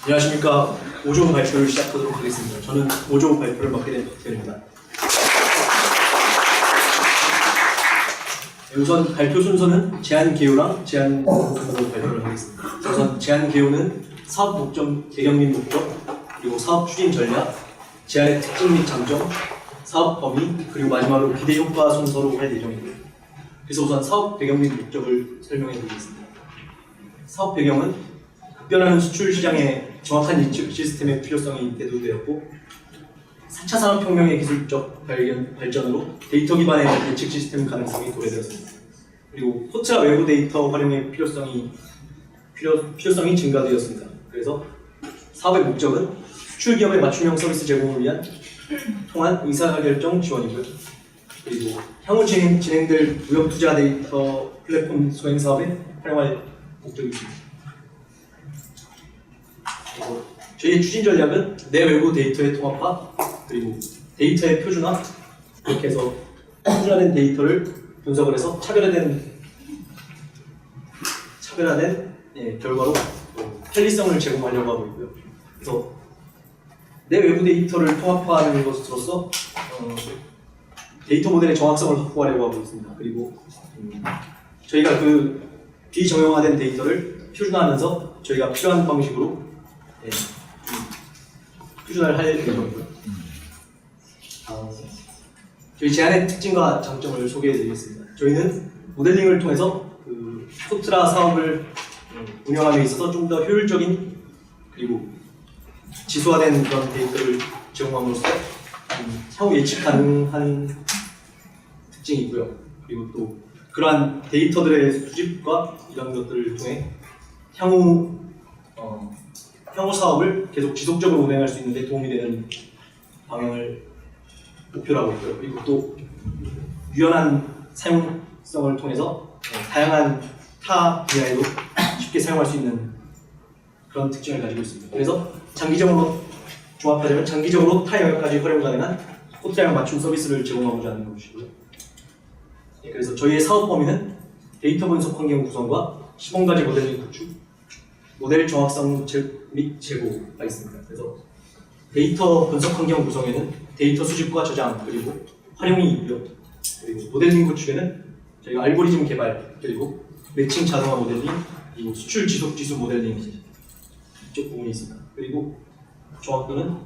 안녕하십니까. 5조 발표를 시작하도록 하겠습니다. 저는 5조 발표를 맡게 된 박태현입니다. 우선 발표 순서는 제안 개요랑 제안 목적으로 발표를 하겠습니다. 우선 제안 개요는 사업 목적, 개경 및 목적, 그리고 사업 추진 전략, 제안의 특징 및 장점, 사업 범위, 그리고 마지막으로 기대 효과 순서로 할 예정이고요. 그래서 우선 사업 배경 및 목적을 설명해 드리겠습니다. 사업 배경은 급변하는 수출 시장의 정확한 예측 시스템의 필요성이 대두되었고 4차 산업혁명의 기술적 발전으로 데이터 기반의 예측 시스템 가능성이 도래되었습니다. 그리고 호트와 외부 데이터 활용의 필요성이 증가되었습니다. 그래서 사업의 목적은 수출 기업의 맞춤형 서비스 제공을 위한 통한 의사결정 지원이고요. 그리고 향후 진행될 무역 투자 데이터 플랫폼 수행 사업에 활용할 목적이 있습니다. 그리고 저희의 추진 전략은 내외부 데이터의 통합화, 그리고 데이터의 표준화, 이렇게 해서 표준화된 데이터를 분석을 해서 차별화된 결과로 편리성을 제공하려고 하고 있고요. 그래서 내외부 데이터를 통합화하는 것으로서 데이터 모델의 정확성을 확보하려고 하고 있습니다. 그리고 저희가 그 비정형화된 데이터를 표준화하면서 저희가 필요한 방식으로 표준화를 할 예정이고요. 저희 제안의 특징과 장점을 소개해드리겠습니다. 저희는 모델링을 통해서 그 코트라 사업을 운영하는 데 있어서 좀 더 효율적인 그리고 지수화된 그런 데이터를 제공함으로써 향후 예측 가능한 특징이 있고요. 그리고 또 그러한 데이터들의 수집과 이런 것들을 통해 향후 사업을 계속 지속적으로 운행할 수 있는 데 도움이 되는 방향을 목표로 하고 있고요. 그리고 또 유연한 사용성을 통해서 다양한 타 분야에도 쉽게 사용할 수 있는 그런 특징을 가지고 있습니다. 그래서 장기적으로 종합하자면 장기적으로 타 영역까지 활용 가능한 코트라형 맞춤 서비스를 제공하고자 하는 것이고요. 그래서 저희의 사업 범위는 데이터 분석 환경 구성과 시범가지 모델링 구축, 모델 정확성 및 제고가 있습니다. 그래서 데이터 분석 환경 구성에는 데이터 수집과 저장 그리고 활용이 있고요. 그리고 모델링 구축에는 저희가 알고리즘 개발 그리고 매칭 자동화 모델링 그리고 수출 지속 지수 모델링 이쪽 부분이 있습니다. 그리고 종합도는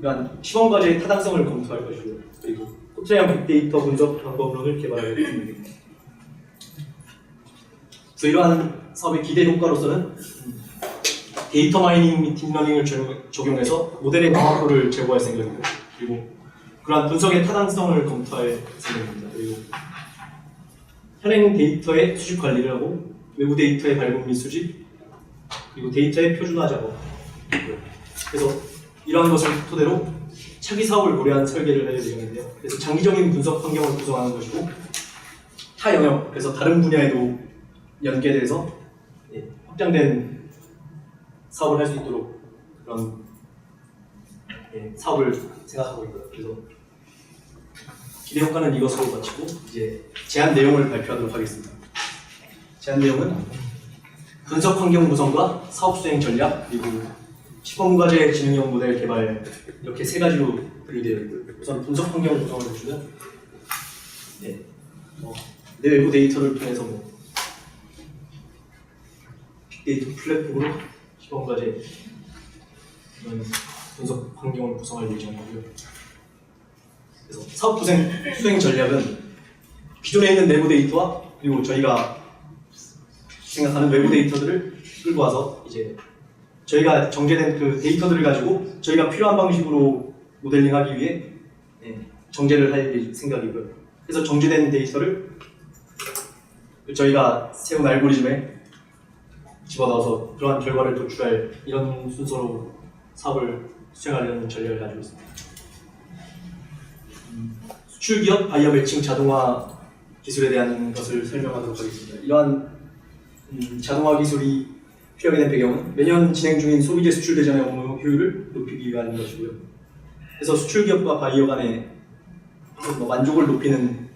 이러한 시범 과제의 타당성을 검토할 것이고요. 그리고 코트라형 빅데이터 분석 방법론을 개발할 예정입니다. 그래서 이러한 사업의 기대 효과로서는 데이터 마이닝 및 딥러닝을 적용해서 모델의 정확도를 제고할 생각이고 그리고 그러한 분석의 타당성을 검토할 생각입니다. 그리고 현행 데이터의 수집 관리를 하고 외부 데이터의 발굴 및 수집 그리고 데이터의 표준화 작업 그래서 이러한 것을 토대로 차기 사업을 고려한 설계를 할 예정인데요. 그래서 장기적인 분석 환경을 구성하는 것이고 타 영역, 그래서 다른 분야에도 연계돼서 확장된 사업을 할 수 있도록 그런 사업을 생각하고 있고요. 그래서 기대 효과는 이것으로 마치고 이제 제안 내용을 발표하도록 하겠습니다. 제안 내용은 분석 환경 구성과 사업 수행 전략 그리고 시범과제 진행형 모델 개발 이렇게 세 가지로 분류되어 있고요. 우선 분석 환경 구성을 보시면 내외부 데이터를 통해서 빅데이터 플랫폼으로 시범과제 이런 분석 환경을 구성할 예정이고요. 그래서 사업 수행 전략은 기존에 있는 내부 데이터와 그리고 저희가 생각하는 외부 데이터들을 끌고 와서 이제 저희가 정제된 그 데이터들을 가지고 저희가 필요한 방식으로 모델링하기 위해 정제를 할 생각이고요. 그래서 정제된 데이터를 저희가 세운 알고리즘에 집어넣어서 그러한 결과를 도출할 이런 순서로 사업을 수행하려는 전략을 가지고 있습니다. 수출기업 바이어 매칭 자동화 기술에 대한 것을 설명하도록 하겠습니다. 이러한 자동화 기술이 필요하게 된 배경은 매년 진행 중인 소비재 수출 대전의 업무 효율을 높이기 위한 것이고요. 그래서 수출기업과 바이어 간의 만족을 높이는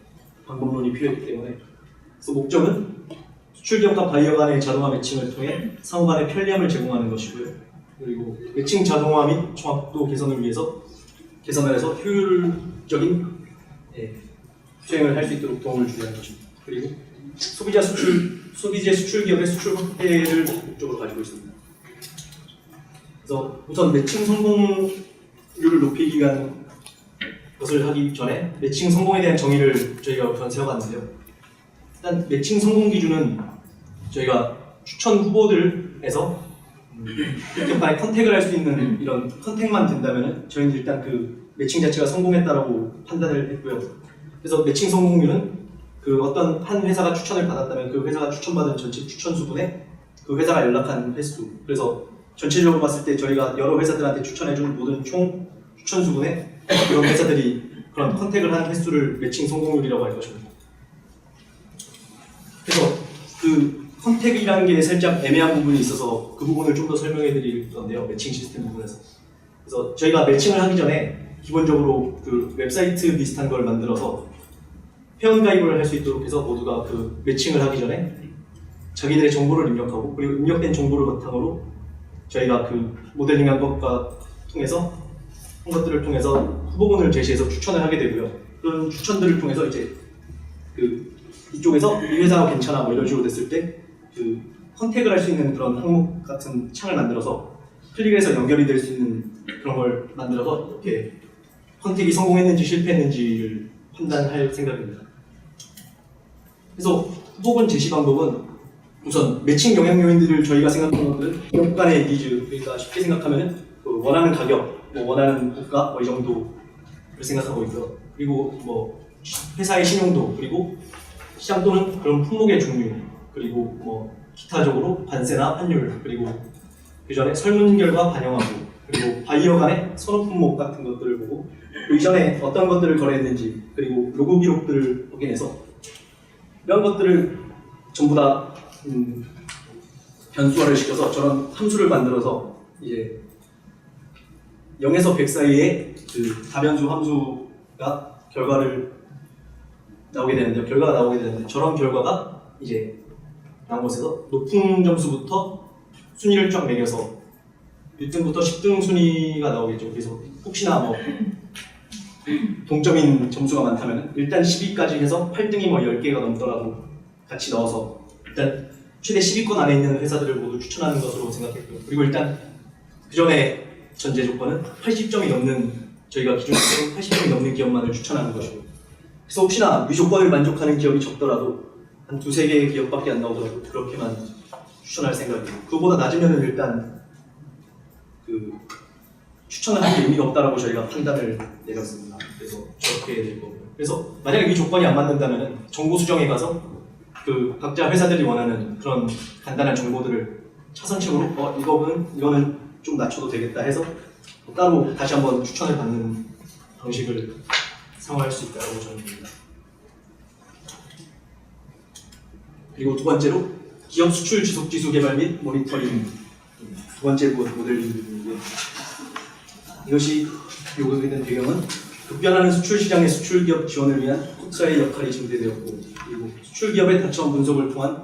방법론이 필요했기 때문에 그래서 목적은 수출기업과 바이어 간의 자동화 매칭을 통해 상호 간의 편리함을 제공하는 것이고요. 그리고 매칭 자동화 및 정확도 개선을 위해서 개선을 해서 효율적인 수행을 할 수 있도록 도움을 주려는 것입니다. 그리고 소비재 수출 기업의 수출 확대를 목적으로 가지고 있습니다. 그래서 우선 매칭 성공률을 높이기 위한 것을 하기 전에 매칭 성공에 대한 정의를 저희가 우선 세워봤는데요. 일단 매칭 성공 기준은 저희가 추천 후보들에서 휴대폰에 컨택을 할 수 있는 이런 컨택만 된다면 저희는 일단 그 매칭 자체가 성공했다라고 판단을 했고요. 그래서 매칭 성공률은 그 어떤 한 회사가 추천을 받았다면 그 회사가 추천받은 전체 추천 수분에 그 회사가 연락한 횟수, 그래서 전체적으로 봤을 때 저희가 여러 회사들한테 추천해준 모든 총 추천 수분에 그런 회사들이 그런 컨택을 한 횟수를 매칭 성공률이라고 할 것입니다. 그래서 그 컨택이라는 게 살짝 애매한 부분이 있어서 그 부분을 좀 더 설명해 드릴 건데요. 매칭 시스템 부분에서. 그래서 저희가 매칭을 하기 전에 기본적으로 그 웹사이트 비슷한 걸 만들어서 회원가입을 할 수 있도록 해서 모두가 그 매칭을 하기 전에 자기들의 정보를 입력하고, 그리고 입력된 정보를 바탕으로 저희가 그 모델링한 것과 통해서 한 것들을 통해서 후보군을 제시해서 추천을 하게 되고요. 그런 추천들을 통해서 이제 그 이쪽에서 이 회사가 괜찮아 뭐 이런 식으로 됐을 때 그 컨택을 할 수 있는 그런 항목 같은 창을 만들어서 클릭해서 연결이 될 수 있는 그런 걸 만들어서 이렇게 컨택이 성공했는지 실패했는지를 판단할 생각입니다. 그래서 후보군 제시 방법은 우선 매칭 영향 요인들을 저희가 생각하는 것들은 기업 간의 니즈, 그러니까 쉽게 생각하면 그 원하는 가격, 뭐 원하는 국가 뭐 이 정도를 생각하고 있고요. 그리고 뭐 회사의 신용도, 그리고 시장 또는 그런 품목의 종류, 그리고 뭐 기타적으로 관세나 환율, 그리고 그 전에 설문 결과 반영하고, 그리고 바이어 간의 선호 품목 같은 것들을 보고 그 이전에 어떤 것들을 거래했는지, 그리고 로그 기록들을 확인해서 이런 것들을 전부 다 변수화를 시켜서 저런 함수를 만들어서 이제 0에서 100 사이의 그 다변수 함수가 결과를 나오게 되는데, 결과가 나오게 되는데, 저런 결과가 이제 나온 곳에서 높은 점수부터 순위를 쫙 매겨서 1등부터 10등 순위가 나오겠죠. 그래서 혹시나 뭐 동점인 점수가 많다면 일단 10위까지 해서 8등이 뭐 10개가 넘더라도 같이 넣어서 일단 최대 10위권 안에 있는 회사들을 모두 추천하는 것으로 생각했고요. 그리고 일단 그 전에 전제 조건은 80점이 넘는, 저희가 기준으로 80점이 넘는 기업만을 추천하는 것이고, 그래서 혹시나 이 조건을 만족하는 기업이 적더라도 한 두세 개의 기업밖에 안 나오더라도 그렇게만 추천할 생각이고, 그보다 낮으면 일단 그 추천을 하는 게 의미가 없다라고 저희가 판단을 내렸습니다. 그래서 저렇게 될 거고요. 그래서 만약에 이 조건이 안 맞는다면 정보 수정에 가서 그 각자 회사들이 원하는 그런 간단한 정보들을 차선책으로 이거는 좀 낮춰도 되겠다 해서 따로 다시 한번 추천을 받는 방식을 사용할 수 있다고 저는 봅니다. 그리고 두 번째로 기업 수출 지속 지수 개발 및 모니터링, 두 번째 모델링인데, 이것이 요구하게 된 배경은 급변하는 수출 시장의 수출 기업 지원을 위한 국사의 역할이 증대되었고, 그리고 수출 기업의 다처 분석을 통한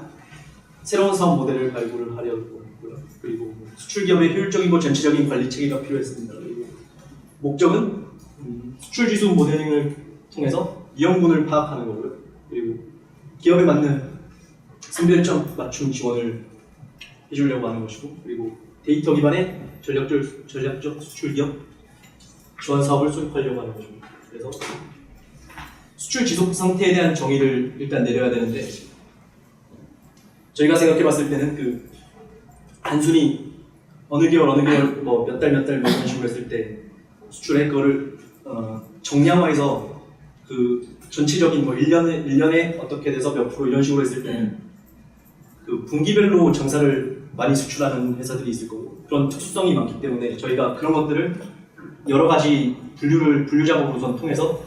새로운 사업 모델을 발굴을 하려고 했고요. 그리고 수출 기업의 효율적이고 전체적인 관리 체계가 필요했습니다. 그리고 목적은 수출 지수 모델링을 통해서 위험군을 파악하는 거고요. 그리고 기업에 맞는 선별점 맞춤 지원을 해주려고 하는 것이고, 그리고 데이터 기반의 전략적 수출 기업 지원 사업을 수립하려고 하는 것입니다. 그래서 수출 지속 상태에 대한 정의를 일단 내려야 되는데, 저희가 생각해봤을 때는 그 단순히 어느 개월 뭐 몇 달 이런 식으로 했을 때 수출에 그거를 정량화해서 그 전체적인 뭐 1년에 어떻게 돼서 몇 프로 이런 식으로 했을 때는 그 분기별로 장사를 많이 수출하는 회사들이 있을 거고, 그런 특수성이 많기 때문에 저희가 그런 것들을 여러 가지 분류 작업을 우선 통해서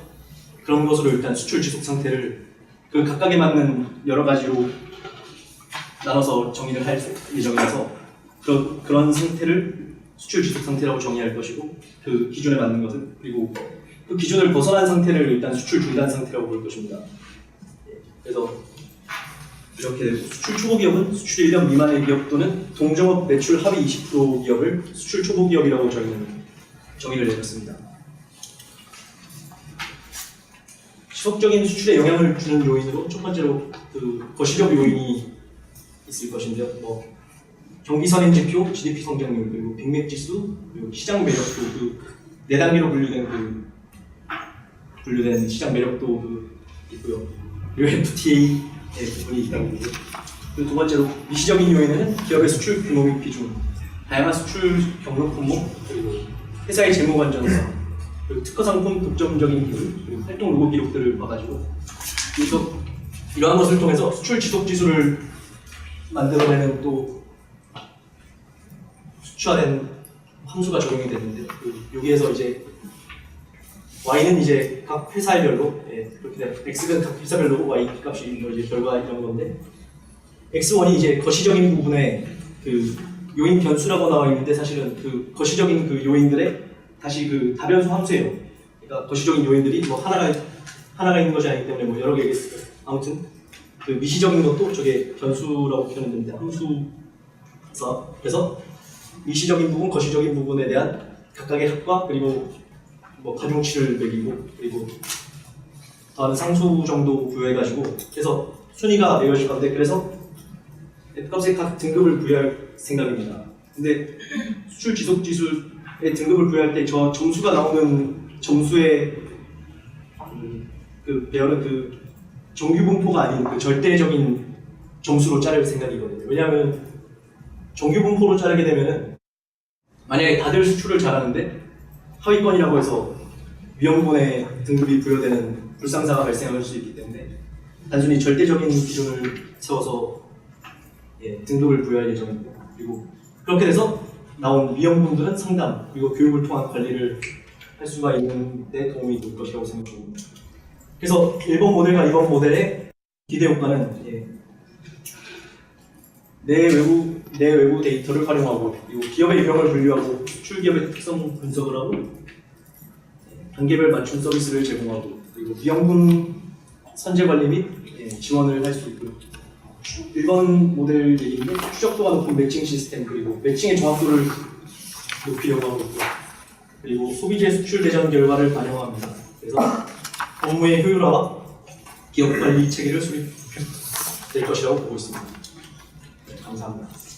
그런 것으로 일단 수출 지속 상태를 그 각각에 맞는 여러 가지로 나눠서 정의를 할 예정이라서 그런 상태를 수출 지속 상태라고 정의할 것이고, 그 기준에 맞는 것은, 그리고 그 기준을 벗어난 상태를 일단 수출 중단 상태라고 볼 것입니다. 그래서 이렇게 되고, 수출 초보 기업은 수출 1년 미만의 기업 또는 동종업 매출 합의 20% 기업을 수출 초보 기업이라고 저희는 정의를 내렸습니다. 지속적인 수출에 영향을 주는 요인으로 첫 번째로 그 거시적 요인이 있을 것인데요. 뭐 경기 선행 지표, GDP 성장률, 그리고 빅맥 지수, 그리고 시장 매력도 그 네 단계로 분류된 시장 매력도 있고요. 그리고 FTA의 부분이 있다고 보고요. 그리고 두 번째로 미시적인 요인은 기업의 수출 규모 및 비중, 다양한 수출 경로 품목, 그리고 회사의 재무 건전성, 그리고 특허 상품 독점적인 기술, 그리고 활동 로고 기록들을 봐가지고 그래서 이러한 것을 통해서 수출 지속 지수를 만들어내는 또 수치화된 함수가 적용이 되는데 여기에서 이제 y는 이제 각 회사별로 그렇게 돼 x는 각 회사별로 y 값이 이제 결과 이런 건데 x1이 이제 거시적인 부분에 그 요인 변수라고 나와 있는데 사실은 그 거시적인 그 요인들의 다시 그 다변수 함수예요. 그러니까 거시적인 요인들이 뭐 하나가 있는 것이 아니기 때문에 뭐 여러 개가 있어요. 아무튼 그 미시적인 것도 저게 변수라고 표현되는데 함수에서 그래서 미시적인 부분, 거시적인 부분에 대한 각각의 합과 그리고 뭐 가중치를 매기고 그리고 더하는 상수 정도 부여해가지고 그래서 순위가 매겨질 건데 그래서 F값에 각 등급을 부여할 생각입니다. 근데 수출 지속 지수의 등급을 부여할 때 저 점수가 나오는 점수의 그 배열은 그 정규 분포가 아닌 그 절대적인 점수로 자를 생각이거든요. 왜냐하면 정규 분포로 자르게 되면은 만약에 다들 수출을 잘하는데 하위권이라고 해서 위험군의 등급이 부여되는 불상사가 발생할 수 있기 때문에 단순히 절대적인 기준을 세워서 등급을 부여할 예정이고 그리고 그렇게 돼서 나온 위험군들은 상담 그리고 교육을 통한 관리를 할 수가 있는 데 도움이 될 것이라고 생각합니다. 그래서 1번 모델과 2번 모델의 기대 효과는 내외부 데이터를 활용하고 그리고 기업의 유형을 분류하고 수출 기업의 특성 분석을 하고 단계별 맞춤 서비스를 제공하고 그리고 위험군 선제 관리 및 지원을 할 수 있고요. 1번 모델 얘기인데 추적도가 높은 매칭 시스템 그리고 매칭의 정확도를 높이려고 하고 있고요. 그리고 소비재 수출 대전 결과를 반영합니다. 그래서 업무의 효율화와 기업 관리 체계를 수립될 것이라고 보고 있습니다. 감사합니다.